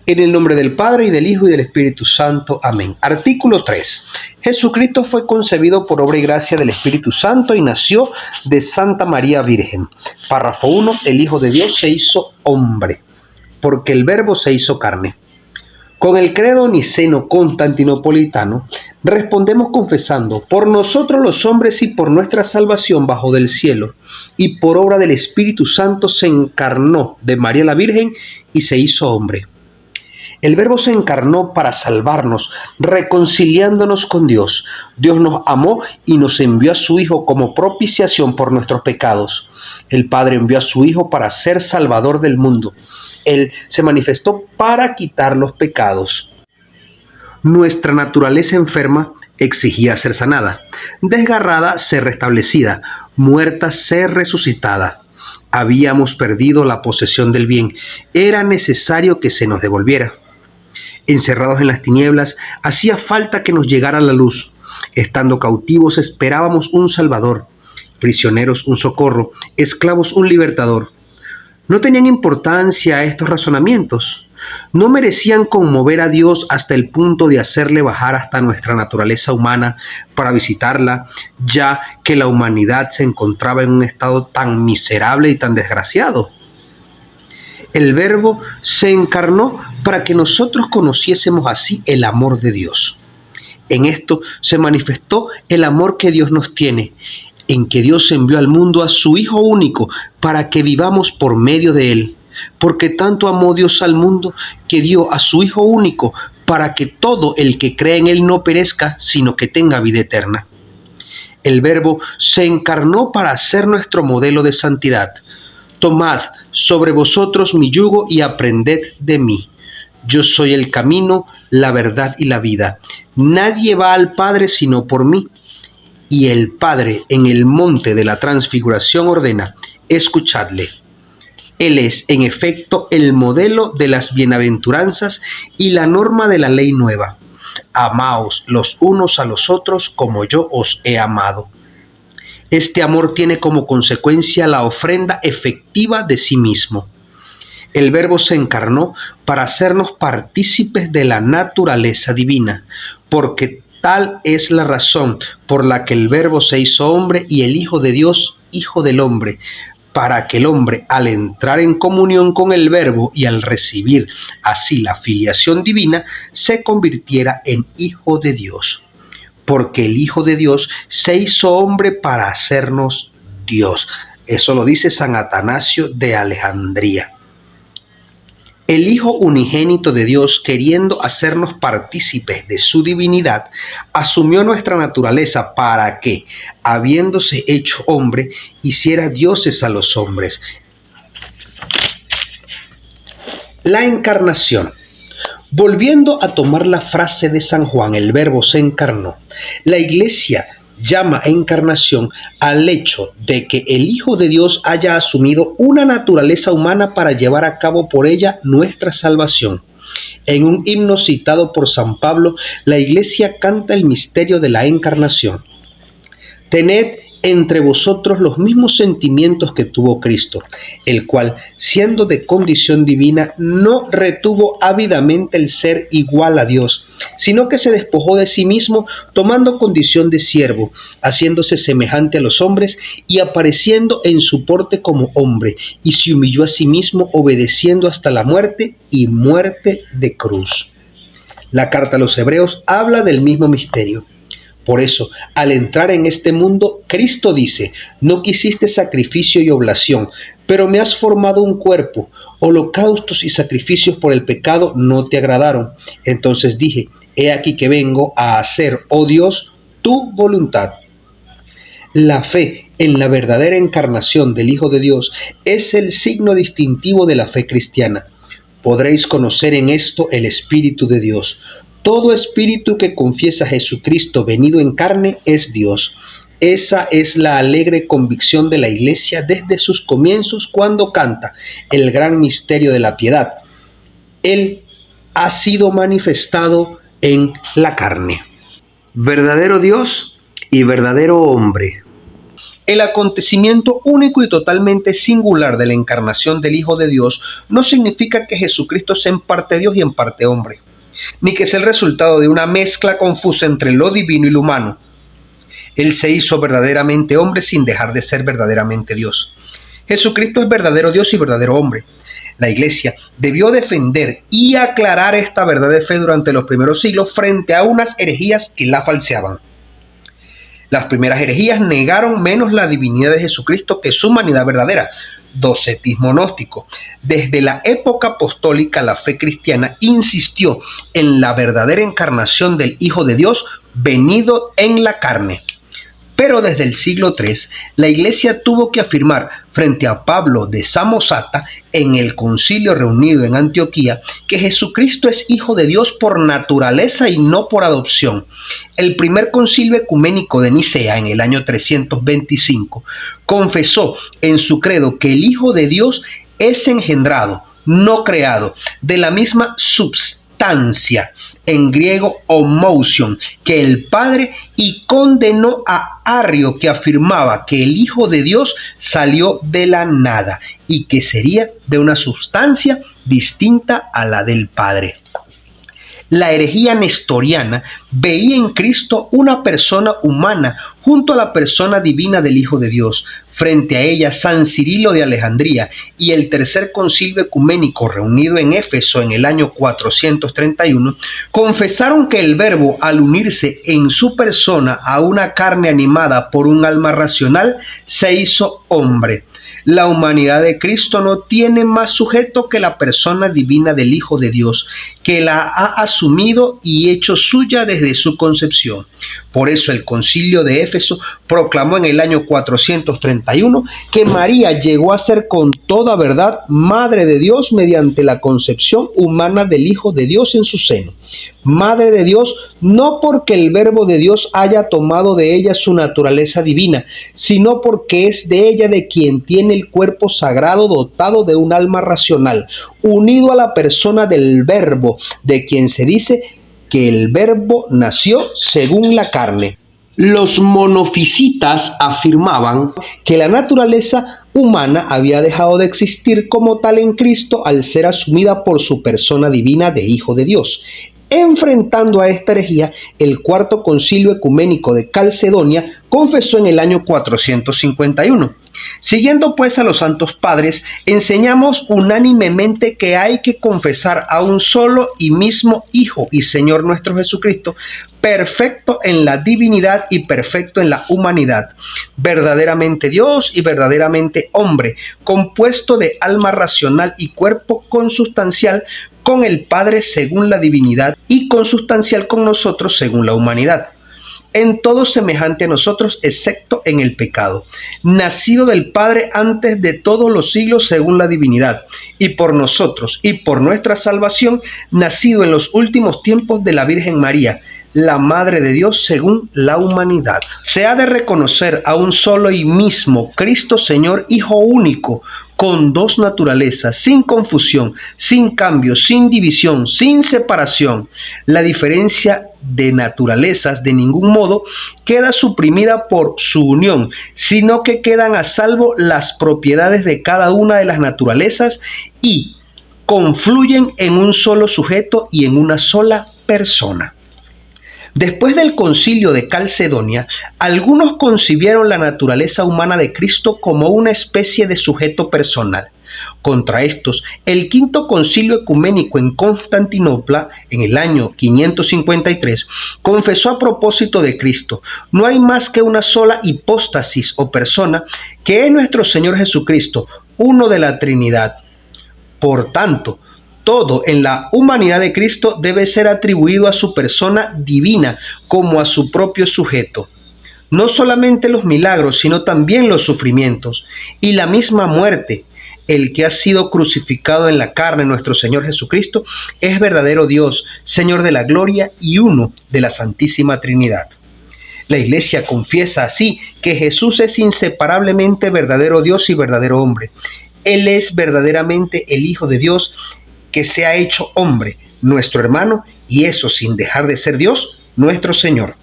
En el nombre del Padre, y del Hijo, y del Espíritu Santo. Amén. Artículo 3. Jesucristo fue concebido por obra y gracia del Espíritu Santo y nació de Santa María Virgen. Párrafo 1. El Hijo de Dios se hizo hombre, porque el Verbo se hizo carne. Con el credo niceno-constantinopolitano respondemos confesando: por nosotros los hombres y por nuestra salvación bajo del cielo, y por obra del Espíritu Santo se encarnó de María la Virgen y se hizo hombre. El Verbo se encarnó para salvarnos, reconciliándonos con Dios. Dios nos amó y nos envió a su Hijo como propiciación por nuestros pecados. El Padre envió a su Hijo para ser Salvador del mundo. Él se manifestó para quitar los pecados. Nuestra naturaleza enferma exigía ser sanada, desgarrada ser restablecida, muerta ser resucitada. Habíamos perdido la posesión del bien. Era necesario que se nos devolviera. Encerrados en las tinieblas, hacía falta que nos llegara la luz. Estando cautivos, esperábamos un Salvador. Prisioneros, un socorro. Esclavos, un libertador. No tenían importancia estos razonamientos. No merecían conmover a Dios hasta el punto de hacerle bajar hasta nuestra naturaleza humana para visitarla, ya que la humanidad se encontraba en un estado tan miserable y tan desgraciado. El Verbo se encarnó para que nosotros conociésemos así el amor de Dios. En esto se manifestó el amor que Dios nos tiene, en que Dios envió al mundo a su Hijo único para que vivamos por medio de Él. Porque tanto amó Dios al mundo que dio a su Hijo único para que todo el que cree en Él no perezca, sino que tenga vida eterna. El Verbo se encarnó para ser nuestro modelo de santidad. Tomad sobre vosotros mi yugo y aprended de mí. Yo soy el camino, la verdad y la vida. Nadie va al Padre sino por mí. Y el Padre en el monte de la transfiguración ordena: escuchadle. Él es, en efecto, el modelo de las bienaventuranzas y la norma de la ley nueva. Amaos los unos a los otros como yo os he amado. Este amor tiene como consecuencia la ofrenda efectiva de sí mismo. El Verbo se encarnó para hacernos partícipes de la naturaleza divina, porque tal es la razón por la que el Verbo se hizo hombre y el Hijo de Dios, Hijo del hombre, para que el hombre, al entrar en comunión con el Verbo y al recibir así la filiación divina, se convirtiera en Hijo de Dios. Porque el Hijo de Dios se hizo hombre para hacernos Dios. Eso lo dice San Atanasio de Alejandría. El Hijo unigénito de Dios, queriendo hacernos partícipes de su divinidad, asumió nuestra naturaleza para que, habiéndose hecho hombre, hiciera dioses a los hombres. La encarnación. Volviendo a tomar la frase de San Juan, el Verbo se encarnó. La Iglesia llama encarnación al hecho de que el Hijo de Dios haya asumido una naturaleza humana para llevar a cabo por ella nuestra salvación. En un himno citado por San Pablo, la Iglesia canta el misterio de la encarnación. Tened entre vosotros los mismos sentimientos que tuvo Cristo, el cual, siendo de condición divina, no retuvo ávidamente el ser igual a Dios, sino que se despojó de sí mismo, tomando condición de siervo, haciéndose semejante a los hombres y apareciendo en su porte como hombre, y se humilló a sí mismo, obedeciendo hasta la muerte y muerte de cruz. La carta a los Hebreos habla del mismo misterio. Por eso, al entrar en este mundo, Cristo dice: no quisiste sacrificio y oblación, pero me has formado un cuerpo. Holocaustos y sacrificios por el pecado no te agradaron. Entonces dije: he aquí que vengo a hacer, oh Dios, tu voluntad. La fe en la verdadera encarnación del Hijo de Dios es el signo distintivo de la fe cristiana. Podréis conocer en esto el Espíritu de Dios. Todo espíritu que confiesa a Jesucristo venido en carne es Dios. Esa es la alegre convicción de la Iglesia desde sus comienzos cuando canta el gran misterio de la piedad. Él ha sido manifestado en la carne. Verdadero Dios y verdadero hombre. El acontecimiento único y totalmente singular de la encarnación del Hijo de Dios no significa que Jesucristo sea en parte Dios y en parte hombre, ni que sea el resultado de una mezcla confusa entre lo divino y lo humano. Él se hizo verdaderamente hombre sin dejar de ser verdaderamente Dios. Jesucristo es verdadero Dios y verdadero hombre. La Iglesia debió defender y aclarar esta verdad de fe durante los primeros siglos frente a unas herejías que la falseaban. Las primeras herejías negaron menos la divinidad de Jesucristo que su humanidad verdadera, docetismo gnóstico. Desde la época apostólica, la fe cristiana insistió en la verdadera encarnación del Hijo de Dios venido en la carne. Pero desde el siglo III, la Iglesia tuvo que afirmar frente a Pablo de Samosata en el concilio reunido en Antioquía que Jesucristo es Hijo de Dios por naturaleza y no por adopción. El primer concilio ecuménico de Nicea en el año 325 confesó en su credo que el Hijo de Dios es engendrado, no creado, de la misma substancia, en griego homousion, que el Padre, y condenó a Arrio, que afirmaba que el Hijo de Dios salió de la nada y que sería de una substancia distinta a la del Padre. La herejía nestoriana veía en Cristo una persona humana junto a la persona divina del Hijo de Dios. Frente a ella, San Cirilo de Alejandría y el tercer concilio ecuménico reunido en Éfeso en el año 431 confesaron que el Verbo, al unirse en su persona a una carne animada por un alma racional, se hizo hombre. La humanidad de Cristo no tiene más sujeto que la persona divina del Hijo de Dios, que la ha asumido y hecho suya desde su concepción. Por eso el concilio de Éfeso proclamó en el año 431 que María llegó a ser con toda verdad Madre de Dios mediante la concepción humana del Hijo de Dios en su seno. Madre de Dios no porque el Verbo de Dios haya tomado de ella su naturaleza divina, sino porque es de ella de quien tiene el cuerpo sagrado dotado de un alma racional, unido a la persona del Verbo, de quien se dice que el Verbo nació según la carne. Los monofisitas afirmaban que la naturaleza humana había dejado de existir como tal en Cristo al ser asumida por su persona divina de Hijo de Dios. Enfrentando a esta herejía, el cuarto concilio ecuménico de Calcedonia confesó en el año 451. Siguiendo pues a los santos padres, enseñamos unánimemente que hay que confesar a un solo y mismo Hijo y Señor nuestro Jesucristo, perfecto en la divinidad y perfecto en la humanidad, verdaderamente Dios y verdaderamente hombre, compuesto de alma racional y cuerpo consustancial con el Padre según la divinidad y consustancial con nosotros según la humanidad. En todo semejante a nosotros, excepto en el pecado, nacido del Padre antes de todos los siglos según la divinidad, y por nosotros y por nuestra salvación, nacido en los últimos tiempos de la Virgen María, la Madre de Dios según la humanidad. Se ha de reconocer a un solo y mismo Cristo Señor, Hijo único, con dos naturalezas, sin confusión, sin cambio, sin división, sin separación. La diferencia de naturalezas de ningún modo queda suprimida por su unión, sino que quedan a salvo las propiedades de cada una de las naturalezas y confluyen en un solo sujeto y en una sola persona. Después del concilio de Calcedonia, algunos concibieron la naturaleza humana de Cristo como una especie de sujeto personal. Contra estos, el quinto concilio ecuménico en Constantinopla, en el año 553, confesó a propósito de Cristo: no hay más que una sola hipóstasis o persona, que es nuestro Señor Jesucristo, uno de la Trinidad. Por tanto, todo en la humanidad de Cristo debe ser atribuido a su persona divina como a su propio sujeto. No solamente los milagros, sino también los sufrimientos y la misma muerte. El que ha sido crucificado en la carne, nuestro Señor Jesucristo, es verdadero Dios, Señor de la gloria y uno de la Santísima Trinidad. La Iglesia confiesa así que Jesús es inseparablemente verdadero Dios y verdadero hombre. Él es verdaderamente el Hijo de Dios, que se ha hecho hombre, nuestro hermano, y eso sin dejar de ser Dios, nuestro Señor.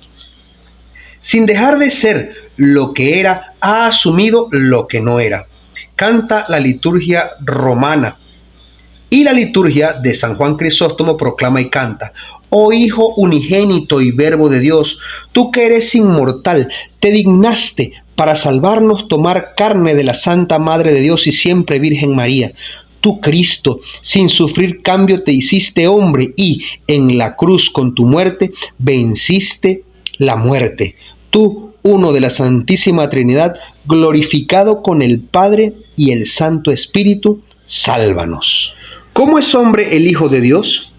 Sin dejar de ser lo que era, ha asumido lo que no era. Canta la liturgia romana. Y la liturgia de San Juan Crisóstomo proclama y canta: oh Hijo unigénito y Verbo de Dios, tú que eres inmortal, te dignaste para salvarnos tomar carne de la Santa Madre de Dios y siempre Virgen María. Tú, Cristo, sin sufrir cambio te hiciste hombre y en la cruz con tu muerte venciste la muerte. Tú, uno de la Santísima Trinidad, glorificado con el Padre y el Santo Espíritu, sálvanos. ¿Cómo es hombre el Hijo de Dios?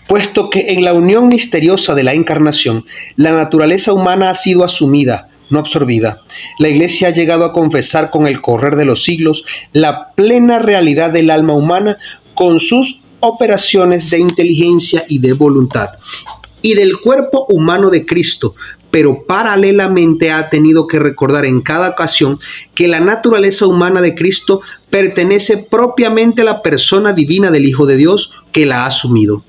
Puesto que en la unión misteriosa de la encarnación, la naturaleza humana ha sido asumida, no absorbida. La Iglesia ha llegado a confesar con el correr de los siglos la plena realidad del alma humana con sus operaciones de inteligencia y de voluntad, y del cuerpo humano de Cristo, pero paralelamente ha tenido que recordar en cada ocasión que la naturaleza humana de Cristo pertenece propiamente a la persona divina del Hijo de Dios que la ha asumido.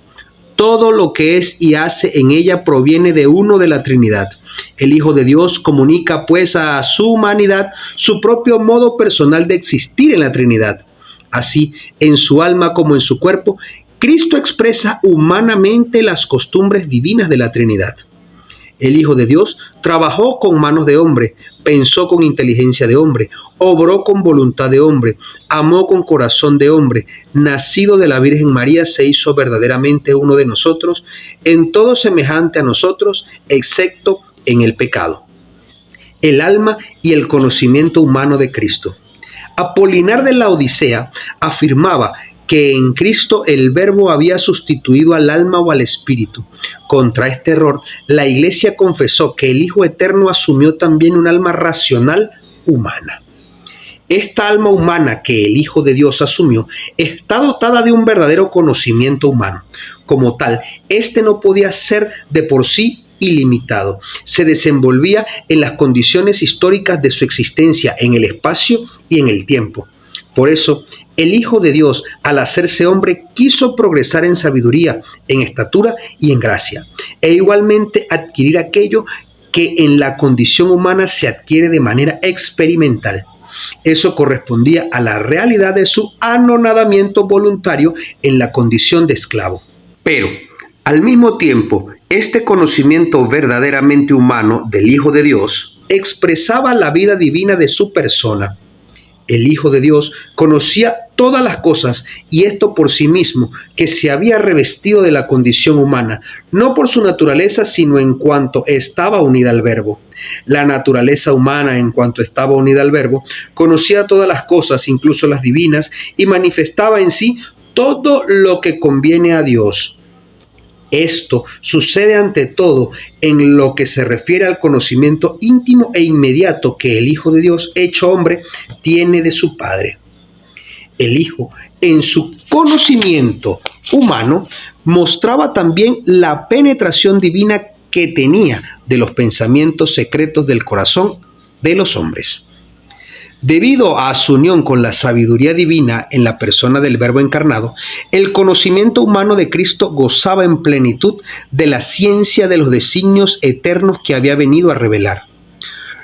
Todo lo que es y hace en ella proviene de uno de la Trinidad. El Hijo de Dios comunica pues a su humanidad su propio modo personal de existir en la Trinidad. Así, en su alma como en su cuerpo, Cristo expresa humanamente las costumbres divinas de la Trinidad. El Hijo de Dios trabajó con manos de hombre, pensó con inteligencia de hombre, obró con voluntad de hombre, amó con corazón de hombre, nacido de la Virgen María, se hizo verdaderamente uno de nosotros, en todo semejante a nosotros, excepto en el pecado. El alma y el conocimiento humano de Cristo. Apolinar de la Odisea afirmaba que en Cristo el Verbo había sustituido al alma o al espíritu. Contra este error, la Iglesia confesó que el Hijo Eterno asumió también un alma racional humana. Esta alma humana que el Hijo de Dios asumió está dotada de un verdadero conocimiento humano. Como tal, este no podía ser de por sí ilimitado. Se desenvolvía en las condiciones históricas de su existencia, en el espacio y en el tiempo. Por eso, el Hijo de Dios, al hacerse hombre, quiso progresar en sabiduría, en estatura y en gracia, e igualmente adquirir aquello que en la condición humana se adquiere de manera experimental. Eso correspondía a la realidad de su anonadamiento voluntario en la condición de esclavo. Pero, al mismo tiempo, este conocimiento verdaderamente humano del Hijo de Dios expresaba la vida divina de su persona. El Hijo de Dios conocía todas las cosas, y esto por sí mismo, que se había revestido de la condición humana, no por su naturaleza, sino en cuanto estaba unida al Verbo. La naturaleza humana, en cuanto estaba unida al Verbo, conocía todas las cosas, incluso las divinas, y manifestaba en sí todo lo que conviene a Dios. Esto sucede ante todo en lo que se refiere al conocimiento íntimo e inmediato que el Hijo de Dios, hecho hombre, tiene de su Padre. El Hijo, en su conocimiento humano, mostraba también la penetración divina que tenía de los pensamientos secretos del corazón de los hombres. Debido a su unión con la sabiduría divina en la persona del Verbo encarnado, el conocimiento humano de Cristo gozaba en plenitud de la ciencia de los designios eternos que había venido a revelar.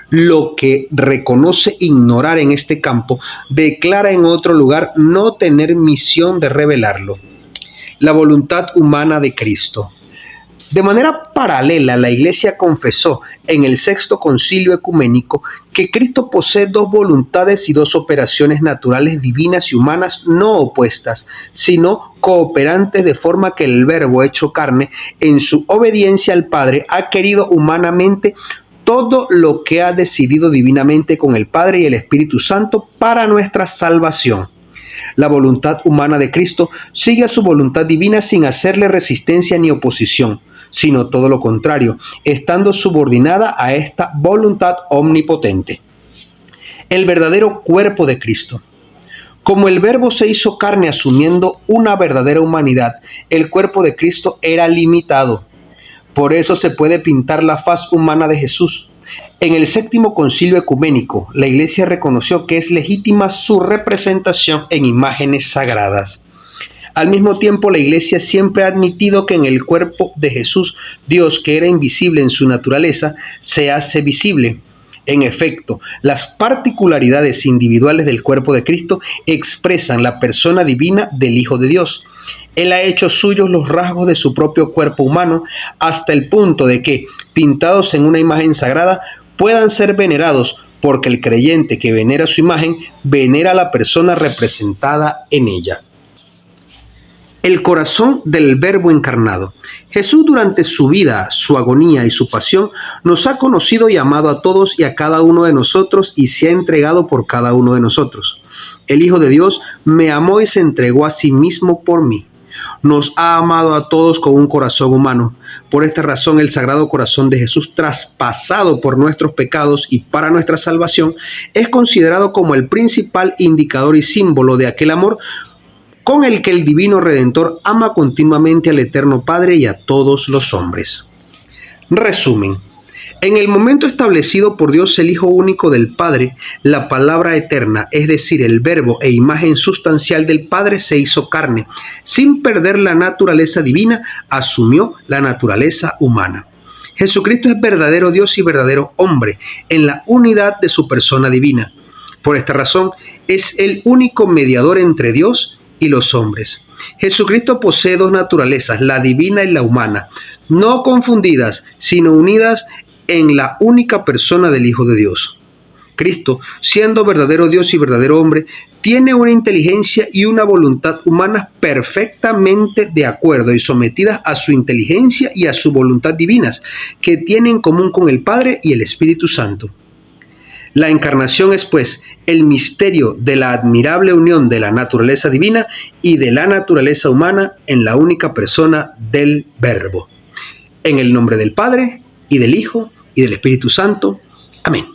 Lo que reconoce ignorar en este campo, declara en otro lugar no tener misión de revelarlo. La voluntad humana de Cristo. De manera paralela, la Iglesia confesó en el Sexto Concilio Ecuménico que Cristo posee dos voluntades y dos operaciones naturales divinas y humanas no opuestas, sino cooperantes, de forma que el Verbo hecho carne, en su obediencia al Padre, ha querido humanamente todo lo que ha decidido divinamente con el Padre y el Espíritu Santo para nuestra salvación. La voluntad humana de Cristo sigue a su voluntad divina sin hacerle resistencia ni oposición, sino todo lo contrario, estando subordinada a esta voluntad omnipotente. El verdadero cuerpo de Cristo. Como el Verbo se hizo carne asumiendo una verdadera humanidad, el cuerpo de Cristo era limitado. Por eso se puede pintar la faz humana de Jesús. En el Séptimo Concilio Ecuménico, la Iglesia reconoció que es legítima su representación en imágenes sagradas. Al mismo tiempo, la Iglesia siempre ha admitido que en el cuerpo de Jesús, Dios, que era invisible en su naturaleza, se hace visible. En efecto, las particularidades individuales del cuerpo de Cristo expresan la persona divina del Hijo de Dios. Él ha hecho suyos los rasgos de su propio cuerpo humano hasta el punto de que, pintados en una imagen sagrada, puedan ser venerados, porque el creyente que venera su imagen venera a la persona representada en ella. El corazón del Verbo encarnado. Jesús, durante su vida, su agonía y su pasión, nos ha conocido y amado a todos y a cada uno de nosotros, y se ha entregado por cada uno de nosotros. El Hijo de Dios me amó y se entregó a sí mismo por mí. Nos ha amado a todos con un corazón humano. Por esta razón, el Sagrado Corazón de Jesús, traspasado por nuestros pecados y para nuestra salvación, es considerado como el principal indicador y símbolo de aquel amor con el que el Divino Redentor ama continuamente al Eterno Padre y a todos los hombres. Resumen. En el momento establecido por Dios, el Hijo único del Padre, la palabra eterna, es decir, el Verbo e imagen sustancial del Padre, se hizo carne. Sin perder la naturaleza divina, asumió la naturaleza humana. Jesucristo es verdadero Dios y verdadero hombre, en la unidad de su persona divina. Por esta razón, es el único mediador entre Dios y los hombres. Jesucristo posee dos naturalezas, la divina y la humana, no confundidas, sino unidas en la única persona del Hijo de Dios. Cristo, siendo verdadero Dios y verdadero hombre, tiene una inteligencia y una voluntad humanas perfectamente de acuerdo y sometidas a su inteligencia y a su voluntad divinas, que tiene en común con el Padre y el Espíritu Santo. La encarnación es, pues, el misterio de la admirable unión de la naturaleza divina y de la naturaleza humana en la única persona del Verbo. En el nombre del Padre, y del Hijo, y del Espíritu Santo. Amén.